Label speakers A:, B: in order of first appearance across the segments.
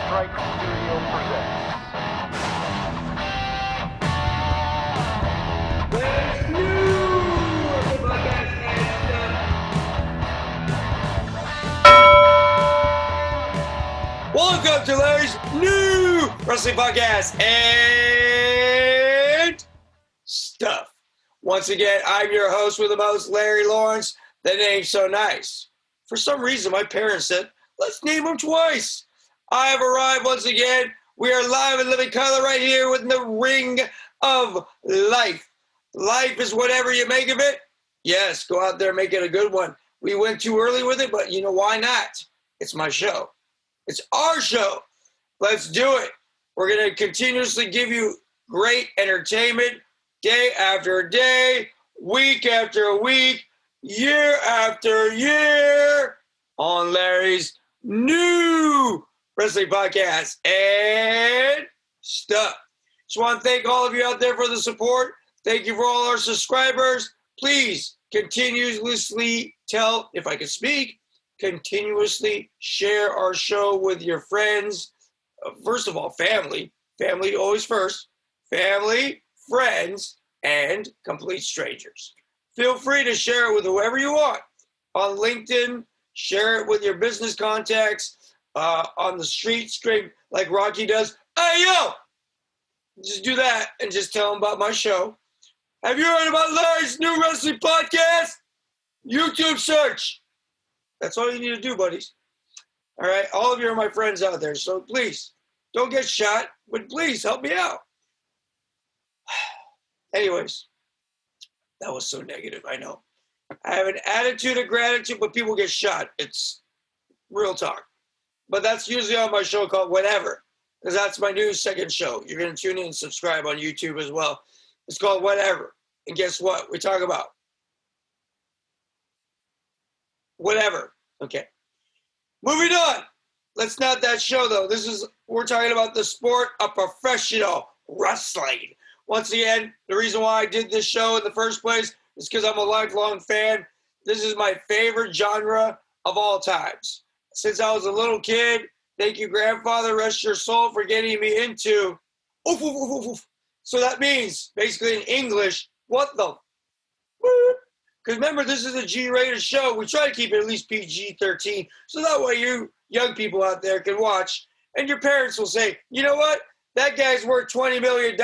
A: Strike Studio presents.
B: There's new podcast and stuff. Welcome to Larry's new wrestling podcast and stuff. Once again, I'm your host with the most, Larry Lawrence. The name's so nice. For some reason, my parents said, let's name him twice. I have arrived once again. We are live in living color right here within the ring of life. Life is whatever you make of it. Yes, go out there and make it a good one. We went too early with it, but you know, why not? It's my show. It's our show. Let's do it. We're going to continuously give you great entertainment day after day, week after week, year after year on Larry's new wrestling podcast and stuff. Just want to thank all of you out there for the support. Thank you for all our subscribers. Please continuously continuously share our show with your friends. First of all, family. Family always first. Family, friends, and complete strangers. Feel free to share it with whoever you want. On LinkedIn, share it with your business contacts. On the street, scream like Rocky does, hey, yo! Just do that and just tell them about my show. Have you heard about Larry's new wrestling podcast? YouTube search. That's all you need to do, buddies. All right, all of you are my friends out there, so please, don't get shot, but please help me out. Anyways, that was so negative, I know. I have an attitude of gratitude, but people get shot. It's real talk. But that's usually on my show called Whatever, because that's my new second show. You're going to tune in and subscribe on YouTube as well. It's called Whatever. And guess what? We talk about whatever. Okay. Moving on. That's not that show, though. We're talking about the sport of professional wrestling. Once again, the reason why I did this show in the first place is because I'm a lifelong fan. This is my favorite genre of all times. Since I was a little kid, thank you, grandfather, rest your soul, for getting me into oof, oof, oof, oof. So that means, basically in English, what the Because remember, this is a G-rated show. We try to keep it at least PG-13, so that way you young people out there can watch, and your parents will say, you know what? That guy's worth $20 million.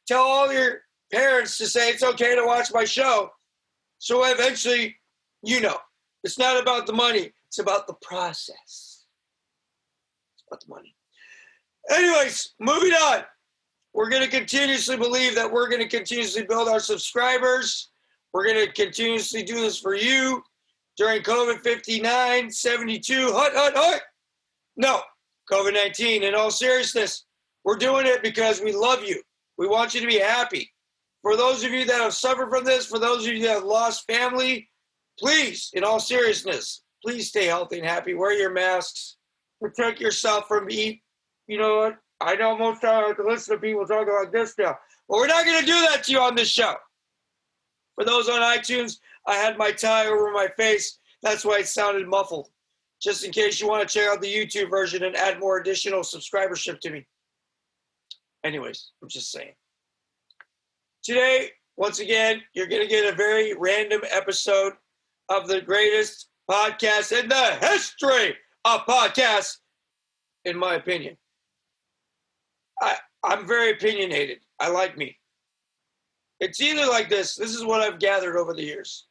B: Tell all your parents to say it's okay to watch my show. So eventually, it's not about the money. It's about the process. It's about the money. Anyways, moving on. We're going to continuously believe that we're going to continuously build our subscribers. We're going to continuously do this for you during COVID 59, 72, No, COVID-19. In all seriousness, we're doing it because we love you. We want you to be happy. For those of you that have suffered from this, for those of you that have lost family, please, in all seriousness, please stay healthy and happy. Wear your masks. Protect yourself from You know what? I know most of I have to listen to people talk about this now. But we're not going to do that to you on this show. For those on iTunes, I had my tie over my face. That's why it sounded muffled. Just in case you want to check out the YouTube version and add more additional subscribership to me. Anyways, I'm just saying. Today, once again, you're going to get a very random episode of the greatest podcast in the history of podcasts, in my opinion. I'm very opinionated. I like me. It's either like this. This is what I've gathered over the years.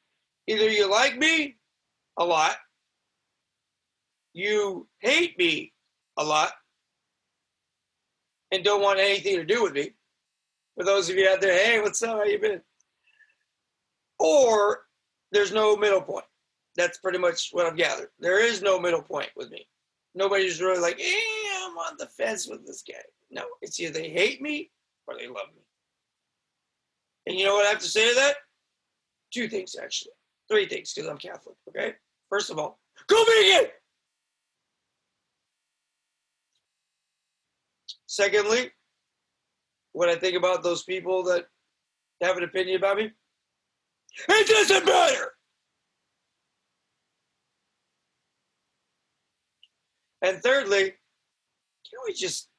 B: Either you like me a lot, you hate me a lot, and don't want anything to do with me. For those of you out there, hey, what's up? How you been? Or there's no middle point. That's pretty much what I've gathered. There is no middle point with me. Nobody's really like, I'm on the fence with this guy. No, it's either they hate me or they love me. And you know what I have to say to that? 2 things, actually. 3 things, because I'm Catholic, okay? First of all, go vegan! Secondly, what I think about those people that have an opinion about me, it doesn't matter! And thirdly, can we just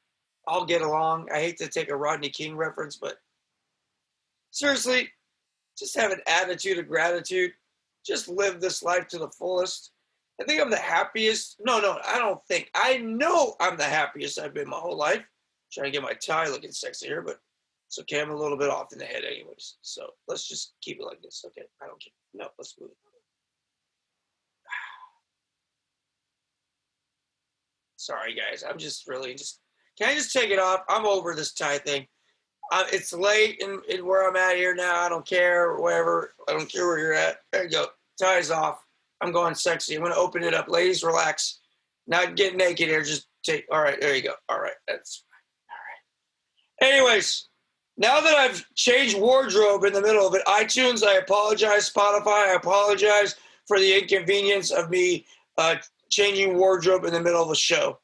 B: all get along? I hate to take a Rodney King reference, but seriously, just have an attitude of gratitude. Just live this life to the fullest. I think I'm the happiest. No, I don't think. I know I'm the happiest I've been my whole life. I'm trying to get my tie looking sexy here, but it's okay. I'm a little bit off in the head anyways. So let's just keep it like this. Okay, I don't care. No, let's move it. Sorry, guys. I'm just really just. Can I just take it off? I'm over this tie thing. It's late in where I'm at here now. I don't care, wherever. I don't care where you're at. There you go. Tys off. I'm going sexy. I'm going to open it up. Ladies, relax. Not get naked here. Just take. All right, there you go. All right, that's all right. Anyways, now that I've changed wardrobe in the middle of it, iTunes, I apologize. Spotify, I apologize for the inconvenience of me changing wardrobe in the middle of a show.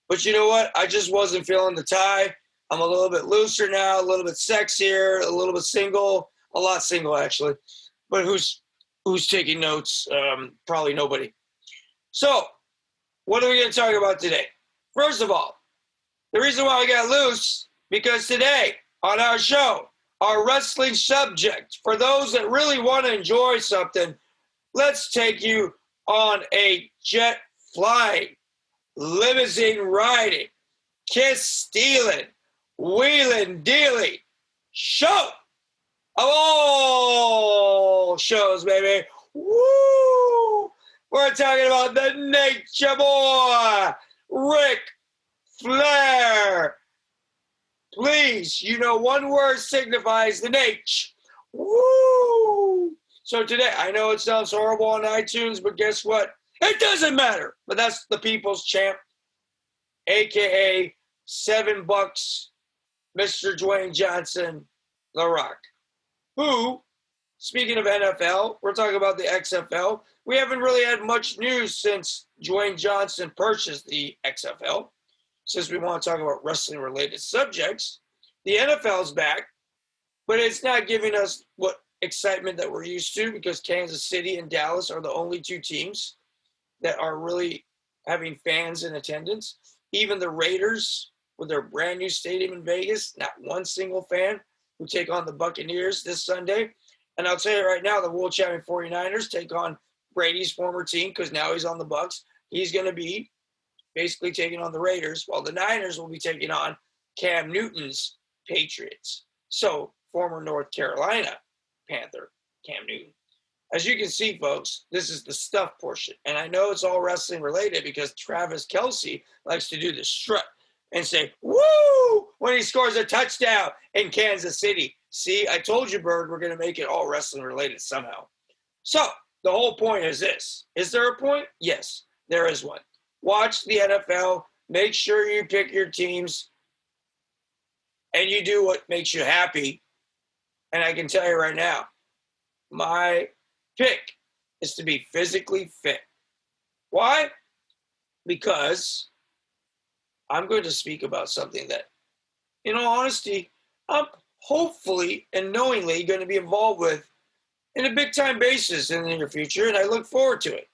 B: But you know what? I just wasn't feeling the tie. I'm a little bit looser now, a little bit sexier, a little bit single, a lot single actually. But who's taking notes? Probably nobody. So, what are we going to talk about today? First of all, the reason why I got loose, because today on our show, our wrestling subject, for those that really want to enjoy something, let's take you on a jet flying, limousine riding, kiss stealing, wheeling dealing show of all shows, baby. Woo! We're talking about the Nature Boy, Ric Flair. Please, you know, one word signifies the Nature. Woo! So today, I know it sounds horrible on iTunes, but guess what? It doesn't matter. But that's the people's champ, a.k.a. $7, Mr. Dwayne Johnson, The Rock, who, speaking of NFL, we're talking about the XFL. We haven't really had much news since Dwayne Johnson purchased the XFL. Since we want to talk about wrestling-related subjects, the NFL's back, but it's not giving us what excitement that we're used to, because Kansas City and Dallas are the only two teams that are really having fans in attendance. Even the Raiders, with their brand new stadium in Vegas, not one single fan, who take on the Buccaneers this Sunday. And I'll tell you right now, the world champion 49ers take on Brady's former team, because now he's on the Bucs. He's going to be basically taking on the Raiders, while the Niners will be taking on Cam Newton's Patriots. So, former North Carolina Panther, Cam Newton. As you can see, folks, this is the stuff portion. And I know it's all wrestling related, because Travis Kelce likes to do the strut and say, woo, when he scores a touchdown in Kansas City. See, I told you, Bird, we're going to make it all wrestling related somehow. So the whole point is this. Is there a point? Yes, there is one. Watch the NFL. Make sure you pick your teams and you do what makes you happy. And I can tell you right now, my pick is to be physically fit. Why? Because I'm going to speak about something that, in all honesty, I'm hopefully and knowingly going to be involved with in a big-time basis in the near future, and I look forward to it.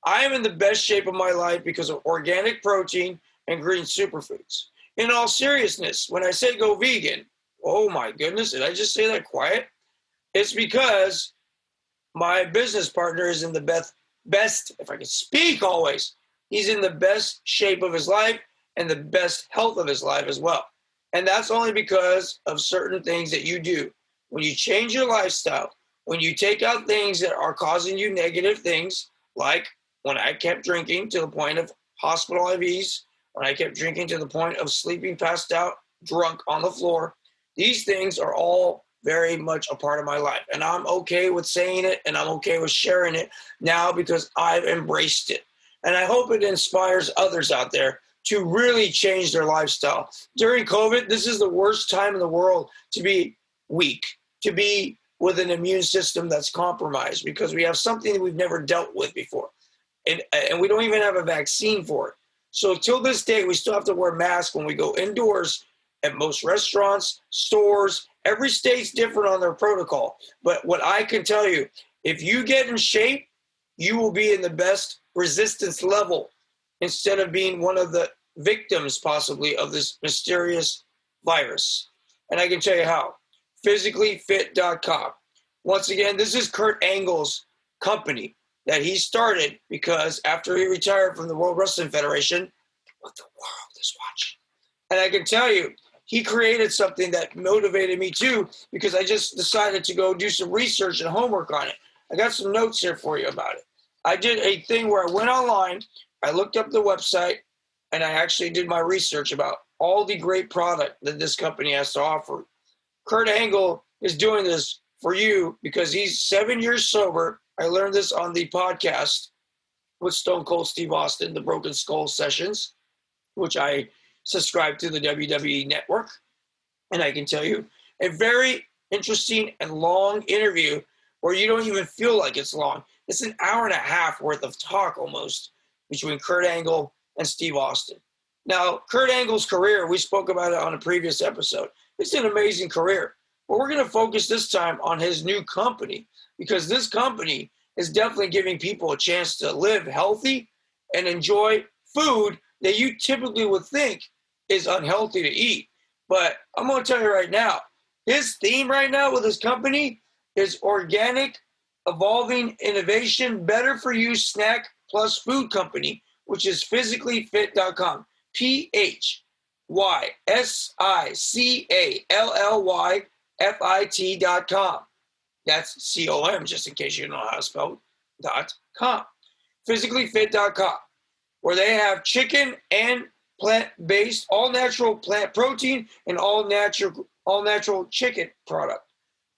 B: I am in the best shape of my life because of organic protein and green superfoods. In all seriousness, when I say go vegan, oh my goodness, did I just say that quiet? It's because my business partner is in the best, if I can speak always, he's in the best shape of his life and the best health of his life as well. And that's only because of certain things that you do. When you change your lifestyle, when you take out things that are causing you negative things, like when I kept drinking to the point of hospital IVs, when I kept drinking to the point of sleeping passed out, drunk on the floor, these things are all very much a part of my life. And I'm okay with saying it, and I'm okay with sharing it now because I've embraced it. And I hope it inspires others out there to really change their lifestyle. During COVID, this is the worst time in the world to be weak, to be with an immune system that's compromised, because we have something that we've never dealt with before. And we don't even have a vaccine for it. So till this day, we still have to wear masks when we go indoors at most restaurants, stores. Every state's different on their protocol. But what I can tell you, if you get in shape, you will be in the best resistance level instead of being one of the victims possibly of this mysterious virus. And I can tell you how. Physicallyfit.com. Once again, this is Kurt Angle's company that he started because after he retired from the World Wrestling Federation, what the world is watching. And I can tell you, he created something that motivated me too, because I just decided to go do some research and homework on it. I got some notes here for you about it. I did a thing where I went online, I looked up the website, and I actually did my research about all the great product that this company has to offer. Kurt Angle is doing this for you because he's 7 years sober. I learned this on the podcast with Stone Cold Steve Austin, the Broken Skull Sessions, which I subscribe to the WWE Network. And I can tell you, a very interesting and long interview where you don't even feel like it's long. It's an hour and a half worth of talk almost between Kurt Angle and Steve Austin. Now, Kurt Angle's career, we spoke about it on a previous episode. It's an amazing career. But we're going to focus this time on his new company because this company is definitely giving people a chance to live healthy and enjoy food that you typically would think is unhealthy to eat. But I'm going to tell you right now, his theme right now with his company is organic, evolving innovation, better for you snack plus food company, which is physicallyfit.com. PHYSICALLYFIT.com. That's COM, just in case you don't know how to spell .com. Physicallyfit.com, where they have chicken and plant-based, all-natural plant protein and all-natural chicken product.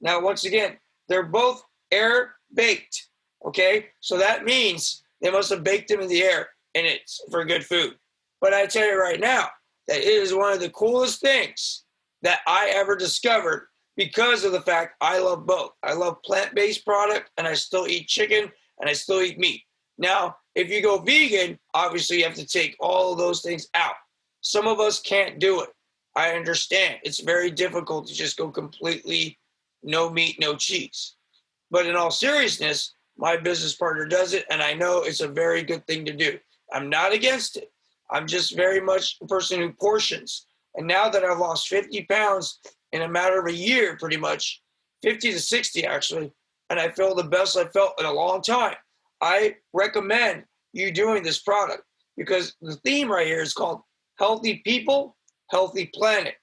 B: Now, once again, they're both air-baked, okay? So that means they must have baked them in the air, and it's for good food. But I tell you right now that it is one of the coolest things that I ever discovered because of the fact I love both. I love plant-based product, and I still eat chicken, and I still eat meat. Now, if you go vegan, obviously you have to take all of those things out. Some of us can't do it. I understand. It's very difficult to just go completely no meat, no cheese. But in all seriousness, my business partner does it, and I know it's a very good thing to do. I'm not against it. I'm just very much a person who portions. And now that I've lost 50 pounds in a matter of a year, pretty much, 50 to 60 actually, and I feel the best I've felt in a long time, I recommend you doing this product because the theme right here is called Healthy People, Healthy Planet.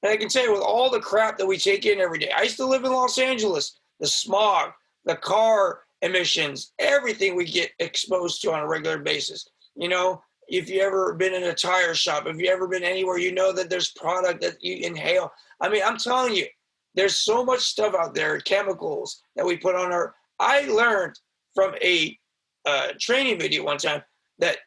B: And I can tell you with all the crap that we take in every day, I used to live in Los Angeles, the smog, the car emissions, everything we get exposed to on a regular basis. You know, if you ever been in a tire shop, if you ever been anywhere, you know that there's product that you inhale. I mean, I'm telling you, there's so much stuff out there, chemicals that we put on our, I learned from a training video one time that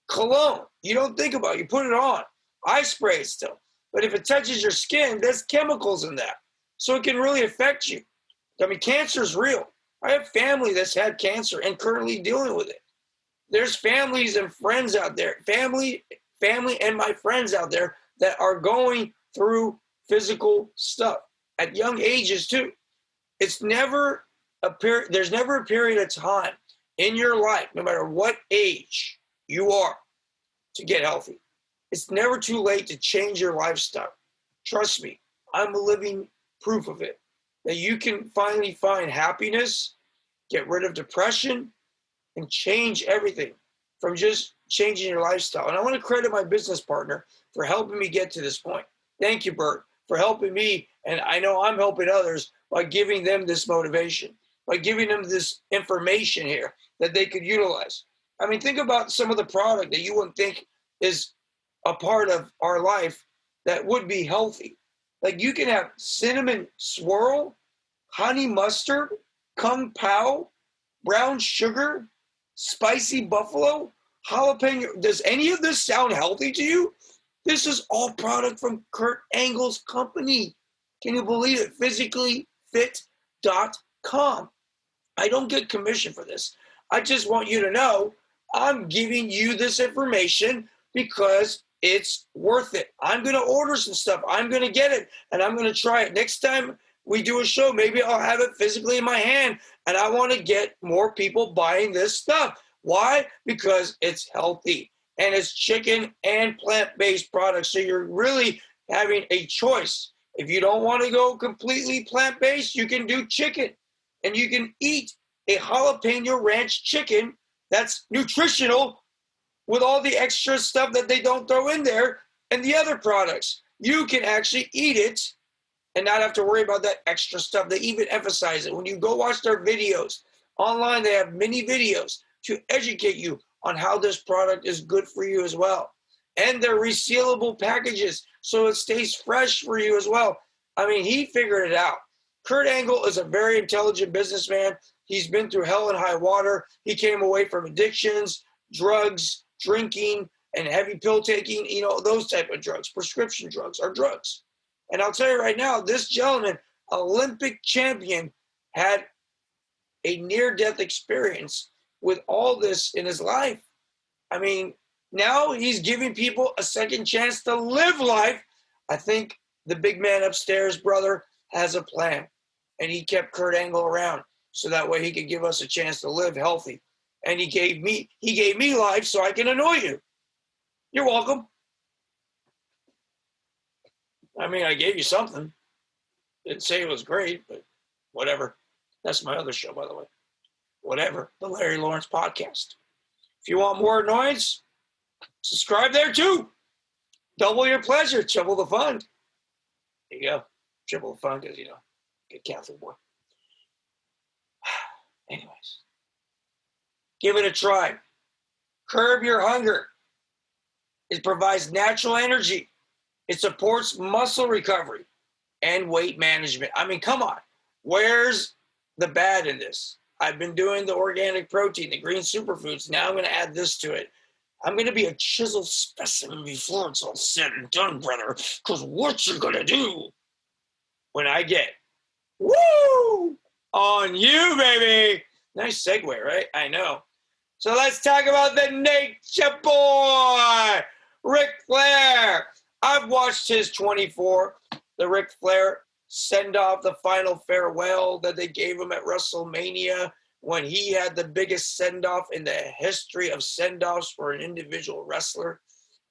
B: cologne, you don't think about it, you put it on. I spray it still. But if it touches your skin, there's chemicals in that. So it can really affect you. I mean, cancer is real. I have family that's had cancer and currently dealing with it. There's families and friends out there, family and my friends out there that are going through physical stuff at young ages too. It's never there's never a period of time in your life, no matter what age you are, to get healthy. It's never too late to change your lifestyle. Trust me, I'm a living proof of it. That you can finally find happiness, get rid of depression, and change everything from just changing your lifestyle. And I want to credit my business partner for helping me get to this point. Thank you, Bert, for helping me. And I know I'm helping others by giving them this motivation, by giving them this information here that they could utilize. I mean, think about some of the product that you wouldn't think is a part of our life that would be healthy. Like you can have cinnamon swirl, honey mustard, kung pao, brown sugar, spicy buffalo, jalapeno. Does any of this sound healthy to you? This is all product from Kurt Angle's company. Can you believe it? Physicallyfit.com. I don't get commission for this. I just want you to know I'm giving you this information because it's worth it. I'm going to order some stuff. I'm going to get it, and I'm going to try it. Next time we do a show, maybe I'll have it physically in my hand, and I want to get more people buying this stuff. Why? Because it's healthy. and it's chicken and plant-based products. So you're really having a choice. If you don't want to go completely plant-based, you can do chicken, and you can eat a jalapeno ranch chicken that's nutritional with all the extra stuff that they don't throw in there and the other products. You can actually eat it and not have to worry about that extra stuff. They even emphasize it. When you go watch their videos online, they have many videos to educate you on how this product is good for you as well. And they're resealable packages, so it stays fresh for you as well. I mean, he figured it out. Kurt Angle is a very intelligent businessman. He's been through hell and high water. He came away from addictions, drugs, drinking, and heavy pill taking, those type of drugs. Prescription drugs are drugs. And I'll tell you right now, this gentleman, Olympic champion, had a near-death experience with all this in his life. I mean, now he's giving people a second chance to live life. I think the big man upstairs, brother, has a plan. And he kept Kurt Angle around so that way he could give us a chance to live healthy. And he gave me life so I can annoy you. You're welcome. I mean, I gave you something. Didn't say it was great, but whatever. That's my other show, by the way. Whatever. The Larry Lawrence Podcast. If you want more annoyance, subscribe there too. Double your pleasure. Triple the fun. There you go. Triple the fun because, good Catholic boy. Anyways. Give it a try. Curb your hunger. It provides natural energy. It supports muscle recovery and weight management. I mean, come on. Where's the bad in this? I've been doing the organic protein, the green superfoods. Now I'm going to add this to it. I'm going to be a chiseled specimen before it's all said and done, brother. Because what you're going to do when I get woo on you, baby. Nice segue, right? I know. So let's talk about the nature boy, Ric Flair. I've watched his 24, the Ric Flair send-off, the final farewell that they gave him at WrestleMania when he had the biggest send-off in the history of send-offs for an individual wrestler.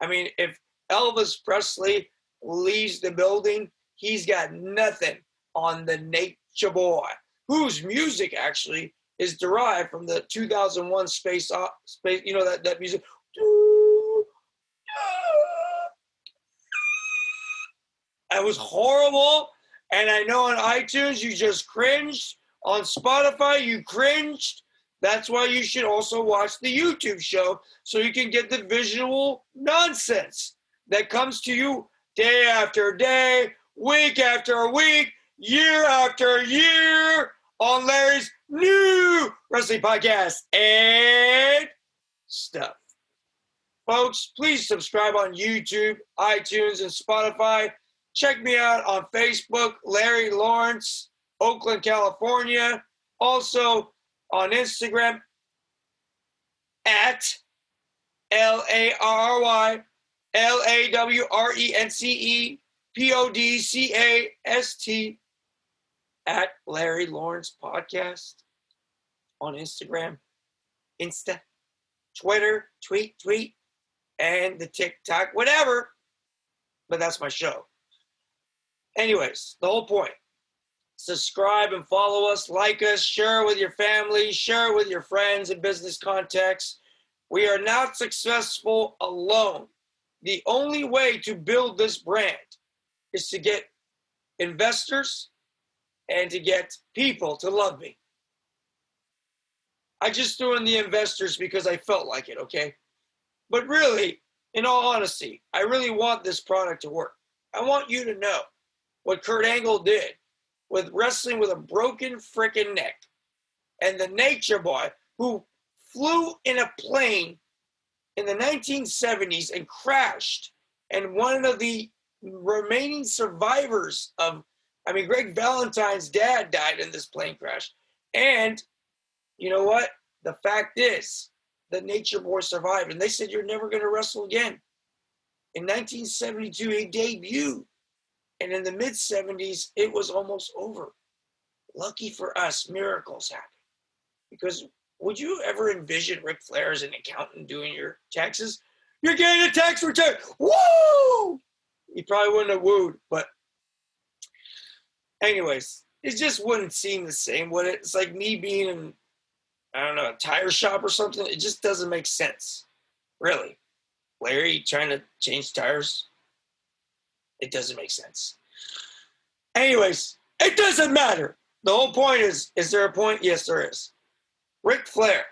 B: I mean, if Elvis Presley leaves the building, he's got nothing on the nature boy, whose music actually is derived from the 2001 Space, that music. That was horrible. And I know on iTunes, you just cringed. On Spotify, you cringed. That's why you should also watch the YouTube show so you can get the visual nonsense that comes to you day after day, week after week, year after year on Larry's new wrestling podcast and stuff. Folks, please subscribe on YouTube, iTunes, and Spotify. Check me out on Facebook, Larry Lawrence, Oakland, California. Also on Instagram at LARYLAWRENCEPODCAST at Larry Lawrence Podcast on Instagram, Insta, Twitter, tweet, and the TikTok, whatever. But that's my show. Anyways, the whole point. Subscribe and follow us, like us, share it with your family, share it with your friends in business contexts. We are not successful alone. The only way to build this brand is to get investors and to get people to love me. I just threw in the investors because I felt like it, okay? But really, in all honesty, I really want this product to work. I want you to know what Kurt Angle did with wrestling with a broken freaking neck. And the nature boy who flew in a plane in the 1970s and crashed. And one of the remaining survivors Greg Valentine's dad died in this plane crash. And you know what? The fact is, the nature boy survived. And they said, you're never going to wrestle again. In 1972, he debuted. And in the mid-70s, it was almost over. Lucky for us, miracles happen. Because would you ever envision Ric Flair as an accountant doing your taxes? You're getting a tax return. Woo! He probably wouldn't have wooed, but anyways, it just wouldn't seem the same, would it? It's like me being in, I don't know, a tire shop or something. It just doesn't make sense. Really. Larry trying to change tires? It doesn't make sense. Anyways, it doesn't matter. The whole point is there a point? Yes, there is. Ric Flair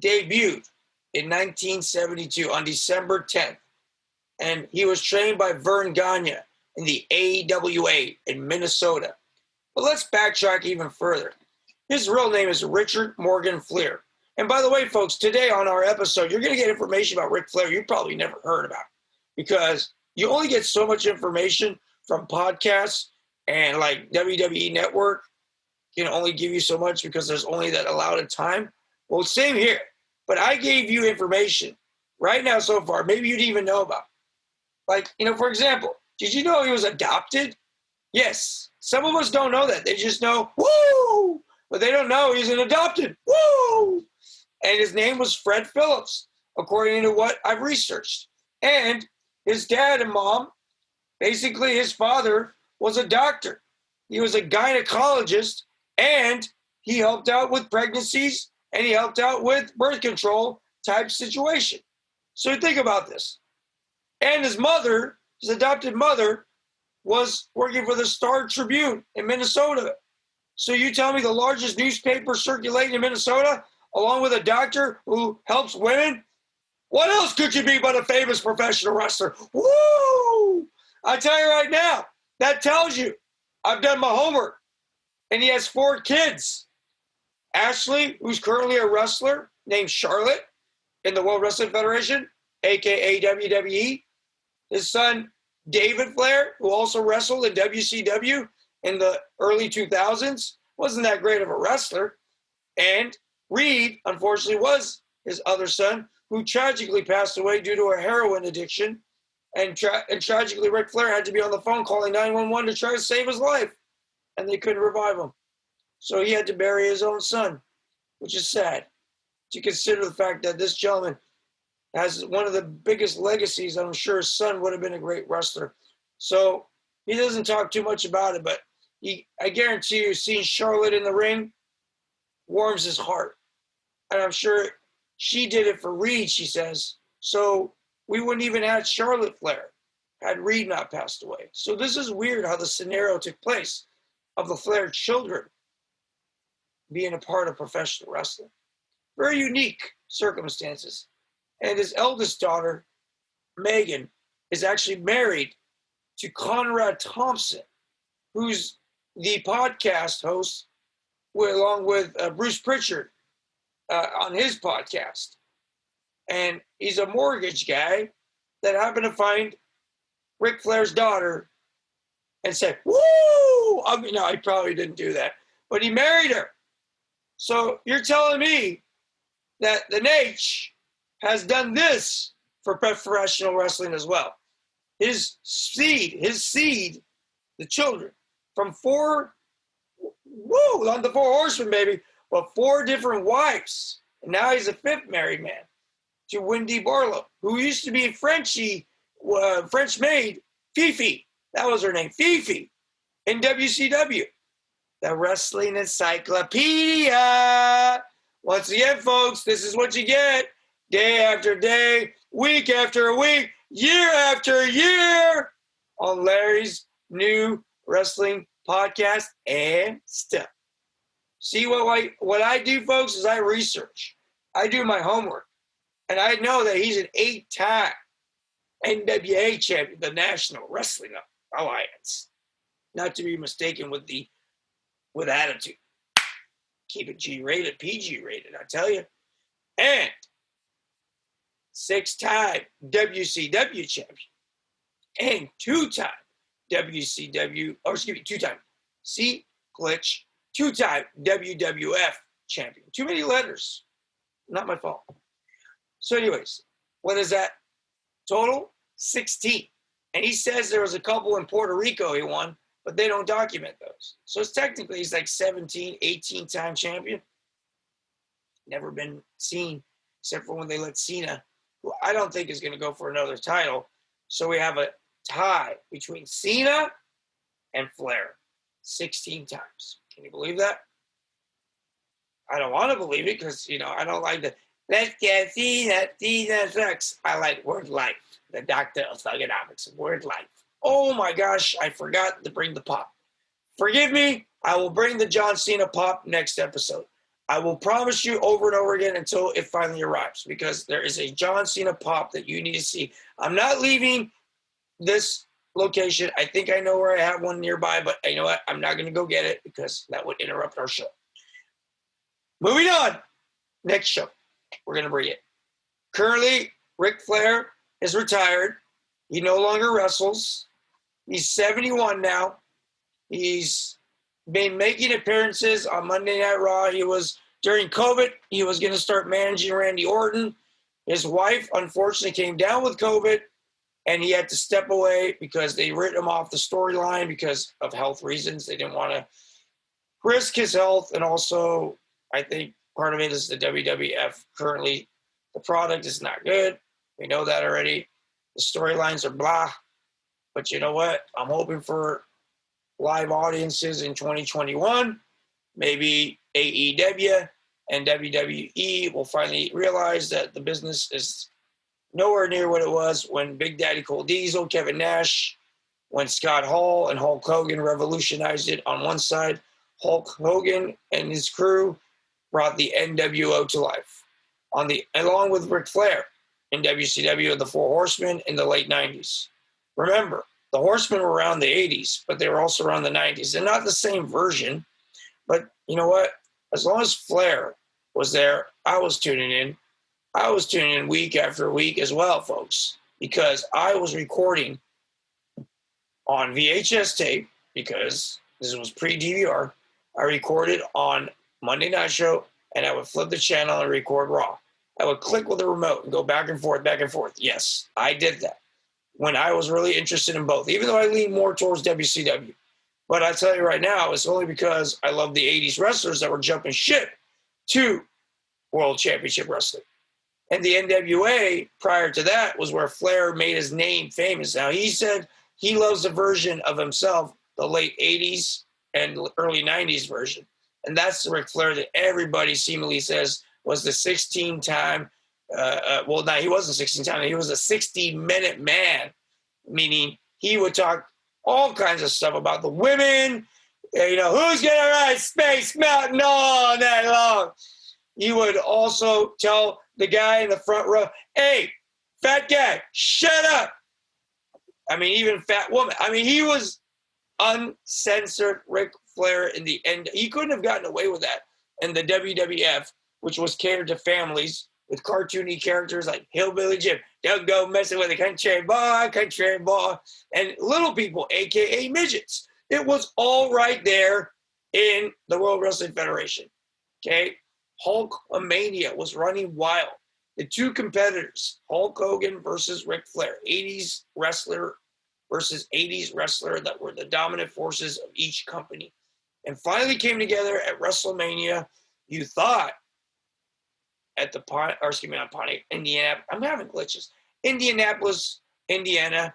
B: debuted in 1972 on December 10th, and he was trained by Vern Gagne in the AWA in Minnesota. But let's backtrack even further. His real name is Richard Morgan Flair. And by the way, folks, today on our episode, you're going to get information about Ric Flair you probably never heard about, because you only get so much information from podcasts, and like WWE Network can only give you so much because there's only that allotted time. Well, same here. But I gave you information right now so far, maybe you didn't even know about. Like, for example, did you know he was adopted? Yes. Some of us don't know that. They just know, woo! But they don't know he's an adopted. Woo! And his name was Fred Phillips, according to what I've researched. And his dad and mom, basically his father, was a doctor. He was a gynecologist, and he helped out with pregnancies, and he helped out with birth control type situation. So think about this. And his mother, his adopted mother, was working for the Star Tribune in Minnesota. So you tell me the largest newspaper circulating in Minnesota, along with a doctor who helps women? What else could you be but a famous professional wrestler? Woo! I tell you right now, that tells you I've done my homework. And he has 4 kids. Ashley, who's currently a wrestler named Charlotte in the World Wrestling Federation, a.k.a. WWE. His son, David Flair, who also wrestled in WCW in the early 2000s, wasn't that great of a wrestler. And Reed, unfortunately, was his other son, who tragically passed away due to a heroin addiction. And tragically, Ric Flair had to be on the phone calling 911 to try to save his life. And they couldn't revive him. So he had to bury his own son, which is sad to consider the fact that this gentleman has one of the biggest legacies. I'm sure his son would have been a great wrestler. So he doesn't talk too much about it, but I guarantee you, seeing Charlotte in the ring warms his heart. And I'm sure she did it for Reed, she says. So we wouldn't even have Charlotte Flair had Reed not passed away. So this is weird how the scenario took place of the Flair children being a part of professional wrestling. Very unique circumstances. And his eldest daughter, Megan, is actually married to Conrad Thompson, who's the podcast host along with Bruce Pritchard on his podcast. And he's a mortgage guy that happened to find Ric Flair's daughter and said, woo! I mean, no, he probably didn't do that, but he married her. So you're telling me that the Nate has done this for professional wrestling as well. His seed, the children, from 4, on the 4 horsemen, baby, but 4 different wives. And now he's a 5th married man to Wendy Barlow, who used to be French maid, Fifi. That was her name, Fifi, in WCW. The Wrestling Encyclopedia. Once again, folks, this is what you get day after day, week after week, year after year on Larry's new wrestling podcast and stuff. See, what I do, folks, is I research. I do my homework. And I know that he's an 8-time NWA champion, the National Wrestling Alliance. Not to be mistaken with attitude. Keep it G-rated, PG-rated, I tell you. And 6-time WCW champion. And 2-time WCW, 2-time, glitch, 2-time WWF champion. Too many letters. Not my fault. So anyways, what is that? Total 16. And he says there was a couple in Puerto Rico he won, but they don't document those. So it's technically he's like 17, 18-time champion. Never been seen, except for when they let Cena who I don't think is going to go for another title. So we have a tie between Cena and Flair 16 times. Can you believe that? I don't want to believe it because, I don't like the, let's get Cena sucks. I like word life, the doctor of thugonomics, word life. Oh my gosh, I forgot to bring the pop. Forgive me, I will bring the John Cena pop next episode. I will promise you over and over again until it finally arrives, because there is a John Cena pop that you need to see. I'm not leaving this location. I think I know where I have one nearby, but you know what? I'm not going to go get it because that would interrupt our show. Moving on. Next show. We're going to bring it. Currently, Ric Flair is retired. He no longer wrestles. He's 71 now. He's been making appearances on Monday Night Raw. During COVID, he was going to start managing Randy Orton. His wife, unfortunately, came down with COVID, and he had to step away because they writ him off the storyline because of health reasons. They didn't want to risk his health, and also, I think part of it is the WWF. Currently, the product is not good. We know that already. The storylines are blah. But you know what? I'm hoping for live audiences in 2021. Maybe AEW and WWE will finally realize that the business is nowhere near what it was when Big Daddy Cole Diesel, Kevin Nash, when Scott Hall and Hulk Hogan revolutionized it on one side. Hulk Hogan and his crew brought the NWO to life, along with Ric Flair in WCW, the Four Horsemen in the late 90s. Remember, the Horsemen were around the 80s, but they were also around the 90s. They're not the same version, but you know what? As long as Flair was there, I was tuning in. I was tuning in week after week as well, folks, because I was recording on VHS tape, because this was pre-DVR. I recorded on Monday Night Show, and I would flip the channel and record Raw. I would click with the remote and go back and forth, back and forth. Yes, I did that when I was really interested in both, even though I lean more towards WCW. But I tell you right now, it's only because I love the 80s wrestlers that were jumping ship to World Championship Wrestling. And the NWA, prior to that, was where Flair made his name famous. Now, he said he loves a version of himself, the late 80s and early 90s version. And that's the Ric Flair that everybody seemingly says was the 16-time, well, no, he wasn't 16-time. He was a 60-minute man, meaning he would talk all kinds of stuff about the women, who's going to ride Space Mountain all night long. He would also tell the guy in the front row, hey, fat guy, shut up. I mean, even fat woman. I mean, he was uncensored Ric Flair in the end. He couldn't have gotten away with that in the WWF, which was catered to families with cartoony characters like Hillbilly Jim. Don't go messing with a country boy, and little people, a.k.a. midgets. It was all right there in the World Wrestling Federation, okay? Hulkamania was running wild. The two competitors, Hulk Hogan versus Ric Flair, 80s wrestler versus 80s wrestler, that were the dominant forces of each company, and finally came together at WrestleMania. You thought at the Indiana. I'm having glitches. Indianapolis, Indiana,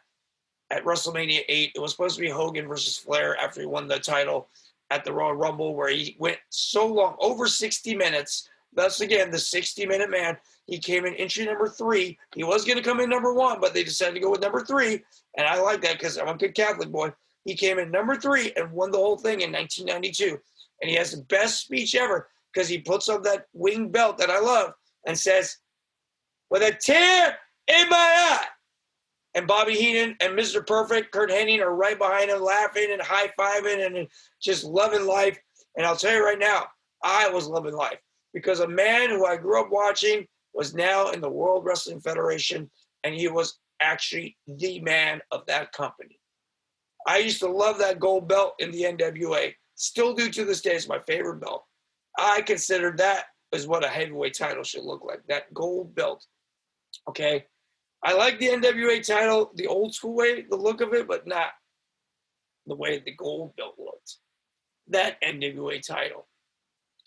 B: at WrestleMania 8. It was supposed to be Hogan versus Flair after he won the title at the Royal Rumble, where he went so long, over 60 minutes. Thus, again, the 60-minute man. He came in entry number 3. He was going to come in number 1, but they decided to go with number 3. And I like that because I'm a good Catholic boy. He came in number 3 and won the whole thing in 1992. And he has the best speech ever because he puts up that wing belt that I love and says, with a tear in my eye. And Bobby Heenan and Mr. Perfect, Kurt Hennig, are right behind him, laughing and high-fiving and just loving life. And I'll tell you right now, I was loving life because a man who I grew up watching was now in the World Wrestling Federation, and he was actually the man of that company. I used to love that gold belt in the NWA. Still do to this day. It's my favorite belt. I consider that is what a heavyweight title should look like, that gold belt. Okay? I like the NWA title, the old school way, the look of it, but not the way the gold belt looked. That NWA title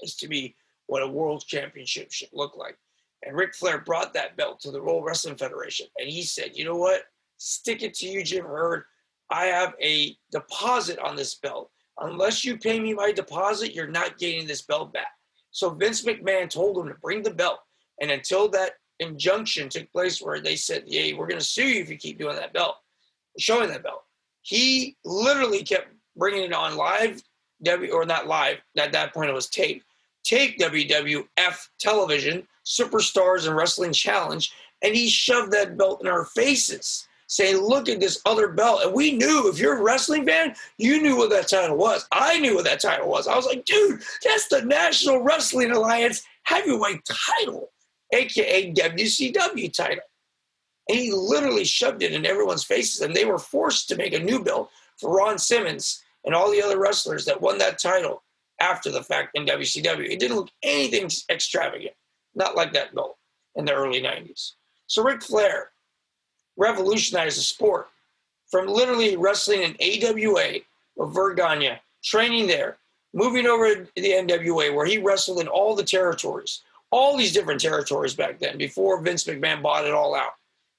B: is to me what a world championship should look like. And Ric Flair brought that belt to the World Wrestling Federation. And he said, you know what? Stick it to you, Jim Herd. I have a deposit on this belt. Unless you pay me my deposit, you're not getting this belt back. So Vince McMahon told him to bring the belt. And until that injunction took place where they said, yeah, we're going to sue you if you keep doing that belt, showing that belt, he literally kept bringing it on live, or not live, at that point it was tape WWF television, Superstars and Wrestling Challenge, and he shoved that belt in our faces, saying, look at this other belt. And we knew, if you're a wrestling fan, you knew what that title was. I knew what that title was. I was like, dude, that's the National Wrestling Alliance heavyweight title, a.k.a. WCW title. And he literally shoved it in everyone's faces, and they were forced to make a new belt for Ron Simmons and all the other wrestlers that won that title after the fact in WCW. It didn't look anything extravagant, not like that belt in the early 90s. So Ric Flair revolutionized the sport from literally wrestling in AWA of Virginia, training there, moving over to the NWA where he wrestled in all the territories, all these different territories back then before Vince McMahon bought it all out.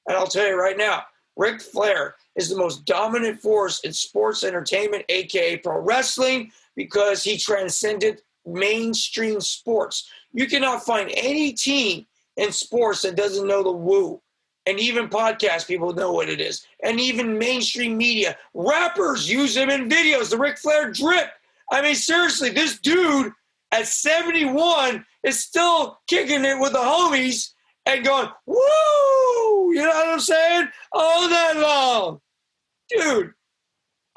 B: And I'll tell you right now, Ric Flair is the most dominant force in sports entertainment, aka pro wrestling, because he transcended mainstream sports. You cannot find any team in sports that doesn't know the Woooooo. And even podcast people know what it is. And even mainstream media. Rappers use him in videos. The Ric Flair drip. I mean, seriously, this dude at 71 is still kicking it with the homies and going, woo! You know what I'm saying? All night long. Dude,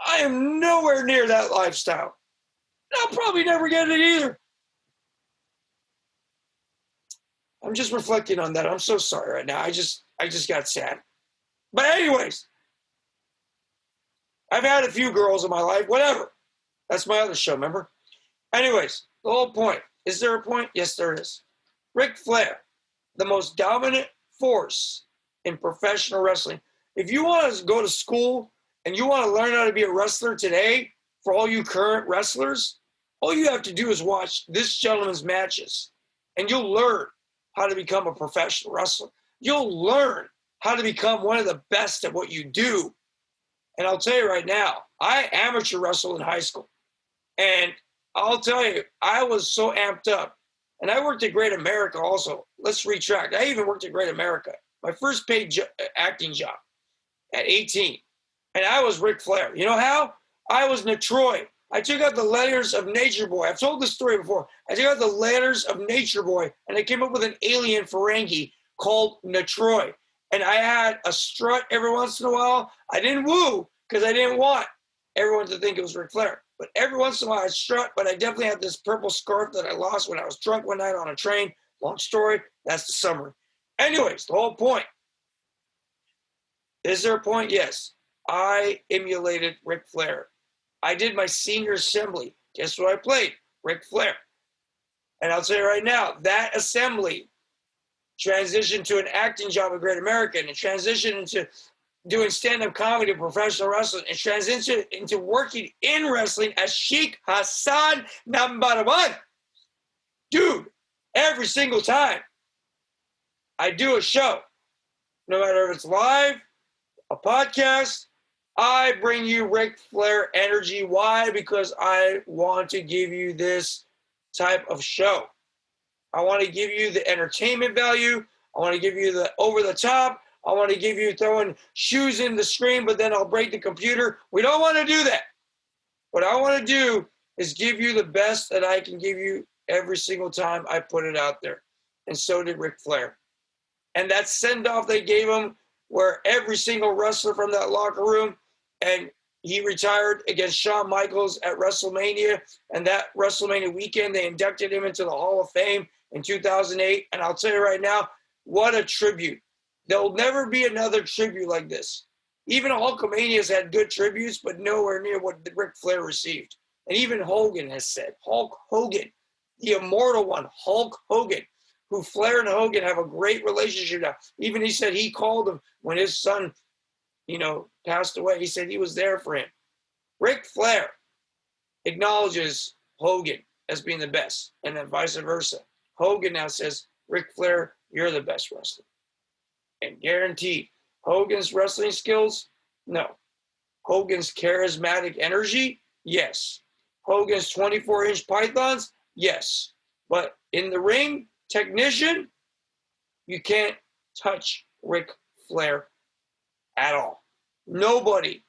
B: I am nowhere near that lifestyle. I'll probably never get it either. I'm just reflecting on that. I'm so sorry right now. I just got sad. But anyways, I've had a few girls in my life, whatever. That's my other show, remember? Anyways, the whole point. Is there a point? Yes, there is. Ric Flair, the most dominant force in professional wrestling. If you want to go to school and you want to learn how to be a wrestler today, for all you current wrestlers, all you have to do is watch this gentleman's matches, and you'll learn how to become a professional wrestler. You'll learn how to become one of the best at what you do. And I'll tell you right now, I amateur wrestled in high school. And I'll tell you, I was so amped up. And I worked at Great America also. Let's retract. I even worked at Great America. My first paid acting job at 18. And I was Ric Flair. You know how? I was Natroy. I took out the letters of Nature Boy. I've told this story before. I took out the letters of Nature Boy, and I came up with an alien Ferengi called Natroy. And I had a strut every once in a while. I didn't woo because I didn't want everyone to think it was Ric Flair. But every once in a while I strut, but I definitely had this purple scarf that I lost when I was drunk one night on a train. Long story, that's the summary. Anyways, the whole point. Is there a point? Yes. I emulated Ric Flair. I did my senior assembly. Guess what I played? Ric Flair. And I'll tell you right now, that assembly transitioned to an acting job at Great America, and it transitioned into doing stand-up comedy, professional wrestling, and transitioned into working in wrestling as Sheikh Hassan #1. Dude, every single time I do a show, no matter if it's live, a podcast, I bring you Ric Flair energy. Why? Because I want to give you this type of show. I want to give you the entertainment value. I want to give you the over the top. I want to give you throwing shoes in the screen, but then I'll break the computer. We don't want to do that. What I want to do is give you the best that I can give you every single time I put it out there. And so did Ric Flair. And that send-off they gave him, where every single wrestler from that locker room, and he retired against Shawn Michaels at WrestleMania. And that WrestleMania weekend, they inducted him into the Hall of Fame in 2008. And I'll tell you right now, what a tribute. There'll never be another tribute like this. Even Hulkamania's had good tributes, but nowhere near what Ric Flair received. And even Hogan has said, Hulk Hogan, the immortal one, Hulk Hogan, who Flair and Hogan have a great relationship now. Even he said he called him when his son, passed away. He said he was there for him. Ric Flair acknowledges Hogan as being the best, and then vice versa. Hogan now says Ric Flair you're the best wrestler. And guaranteed, Hogan's wrestling skills, no. Hogan's charismatic energy, yes. Hogan's 24-inch pythons, yes. But in the ring, technician, you can't touch Ric Flair at all. Nobody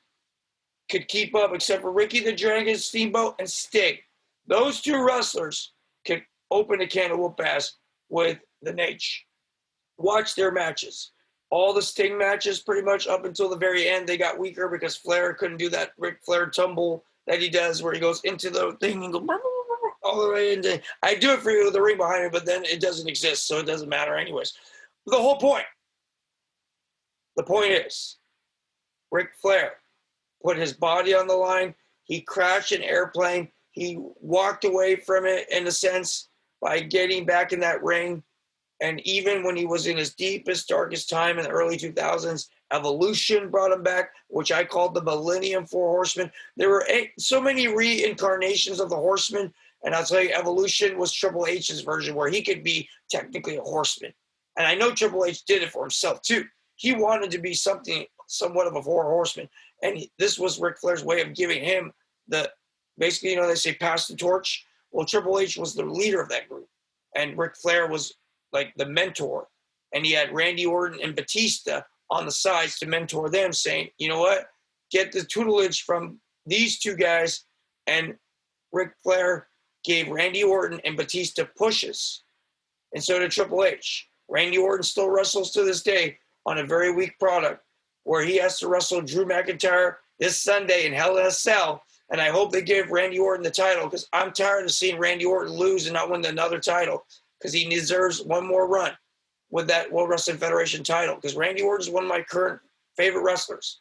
B: could keep up except for Ricky the Dragon Steamboat and Sting. Those two wrestlers could open a can of whoop ass with the Nate. Watch their matches. All the Sting matches, pretty much up until the very end, they got weaker because Flair couldn't do that Ric Flair tumble that he does where he goes into the thing and goes all the way into. I do it for you with the ring behind me, but then it doesn't exist, so it doesn't matter anyways. The whole point. The point is, Ric Flair put his body on the line. He crashed an airplane. He walked away from it, in a sense, by getting back in that ring. And even when he was in his deepest, darkest time in the early 2000s, Evolution brought him back, which I called the Millennium Four Horsemen. There were so many reincarnations of the Horsemen. And I'll tell you, Evolution was Triple H's version where he could be technically a horseman. And I know Triple H did it for himself, too. He wanted to be somewhat of a four horseman. And this was Ric Flair's way of giving him basically, they say pass the torch. Well, Triple H was the leader of that group. And Ric Flair was like the mentor. And he had Randy Orton and Batista on the sides to mentor them, saying, you know what? Get the tutelage from these two guys. And Ric Flair gave Randy Orton and Batista pushes. And so did Triple H. Randy Orton still wrestles to this day on a very weak product where he has to wrestle Drew McIntyre this Sunday in Hell in a Cell. And I hope they give Randy Orton the title because I'm tired of seeing Randy Orton lose and not win another title because he deserves one more run with that World Wrestling Federation title because Randy Orton is one of my current favorite wrestlers.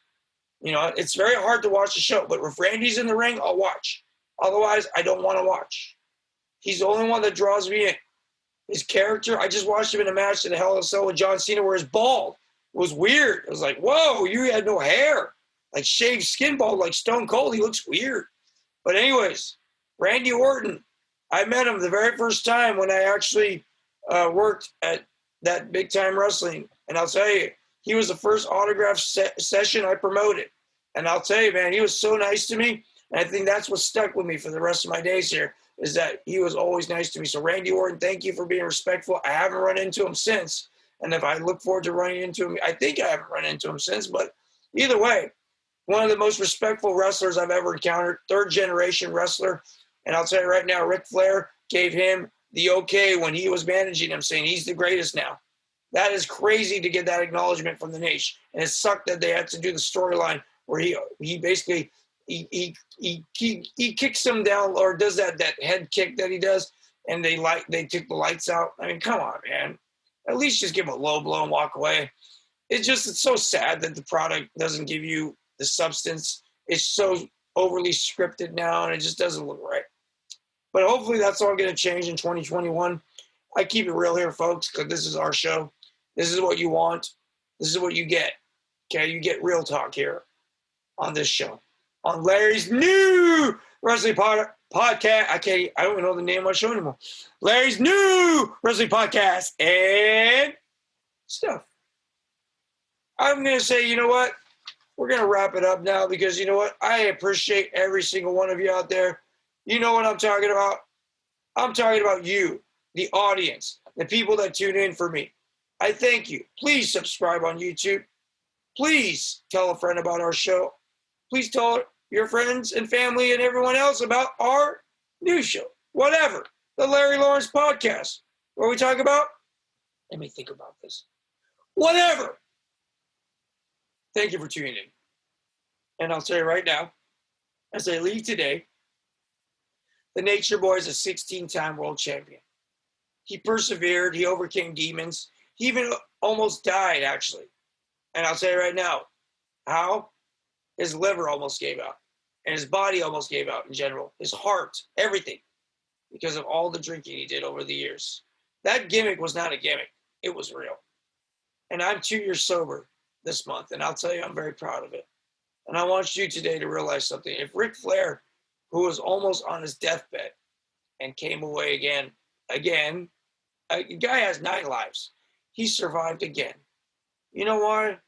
B: It's very hard to watch the show, but if Randy's in the ring, I'll watch. Otherwise, I don't want to watch. He's the only one that draws me in. His character, I just watched him in a match in the Hell in a Cell with John Cena where he's bald. It was weird. It was like, whoa, you had no hair. Like shaved skin bald like Stone Cold. He looks weird. But anyways, Randy Orton, I met him the very first time when I actually worked at that Big Time Wrestling. And I'll tell you, he was the first autograph session I promoted. And I'll tell you, man, he was so nice to me. And I think that's what stuck with me for the rest of my days here is that he was always nice to me. So Randy Orton, thank you for being respectful. I haven't run into him since. And if I look forward to running into him, I think I haven't run into him since. But either way, one of the most respectful wrestlers I've ever encountered, third generation wrestler. And I'll tell you right now, Ric Flair gave him the okay when he was managing him, saying he's the greatest now. That is crazy to get that acknowledgement from the nation. And it sucked that they had to do the storyline where he basically he kicks him down or does that head kick that he does, and they took the lights out. I mean, come on, man. At least just give him a low blow and walk away. It's so sad that the product doesn't give you the substance. It's so overly scripted now, and it just doesn't look right. But hopefully that's all going to change in 2021. I keep it real here, folks, because this is our show. This is what you want. This is what you get. Okay, you get real talk here on this show. On Larry's new wrestling podcast. I don't even know the name of my show anymore. Larry's new wrestling podcast and stuff. I'm going to say, you know what? We're going to wrap it up now because you know what? I appreciate every single one of you out there. You know what I'm talking about? I'm talking about you, the audience, the people that tune in for me. I thank you. Please subscribe on YouTube. Please tell a friend about our show. Please tell your friends and family and everyone else about our new show, whatever, the Larry Lawrence Podcast, where we talk about, let me think about this, whatever. Thank you for tuning in. And I'll tell you right now, as I leave today, the Nature Boy is a 16-time world champion. He persevered. He overcame demons. He even almost died, actually. And I'll tell you right now, how? His liver almost gave out. And his body almost gave out in general. His heart, everything. Because of all the drinking he did over the years. That gimmick was not a gimmick. It was real. And I'm 2 years sober this month. And I'll tell you, I'm very proud of it. And I want you today to realize something. If Ric Flair, who was almost on his deathbed and came away again, a guy has 9 lives. he survived again. You know why?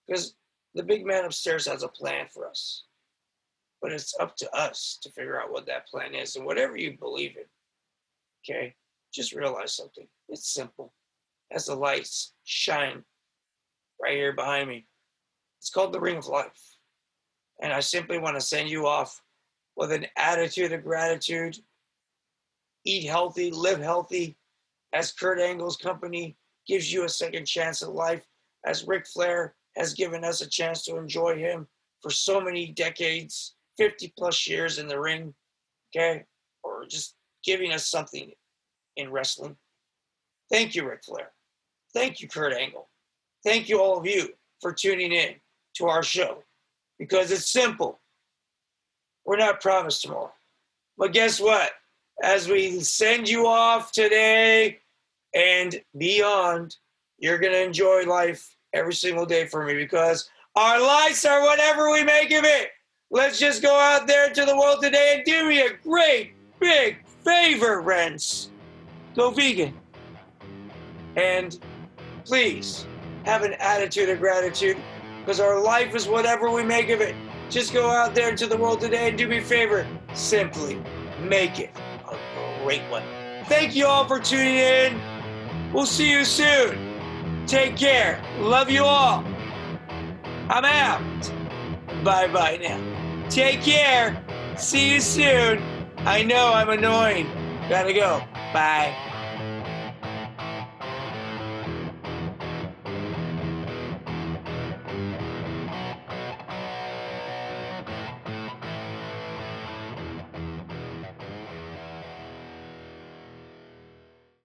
B: Because the big man upstairs has a plan for us. But it's up to us to figure out what that plan is. And whatever you believe in, okay, just realize something. It's simple. As the lights shine right here behind me, it's called the Ring of Life. And I simply want to send you off with an attitude of gratitude. Eat healthy, live healthy, as Kurt Angle's company gives you a second chance at life, as Ric Flair has given us a chance to enjoy him for so many decades, 50 plus years in the ring, okay? Or just giving us something in wrestling. Thank you, Ric Flair. Thank you, Kurt Angle. Thank you, all of you, for tuning in to our show, because it's simple. We're not promised tomorrow. But guess what? As we send you off today and beyond, you're going to enjoy life every single day for me, because our lives are whatever we make of it. Let's just go out there to the world today and do me a great big favor, friends. Go vegan. And please have an attitude of gratitude, because our life is whatever we make of it. Just go out there into the world today and do me a favor. Simply make it a great one. Thank you all for tuning in. We'll see you soon. Take care. Love you all. I'm out. Bye-bye now. Take care. See you soon. I know I'm annoying. Gotta go. Bye.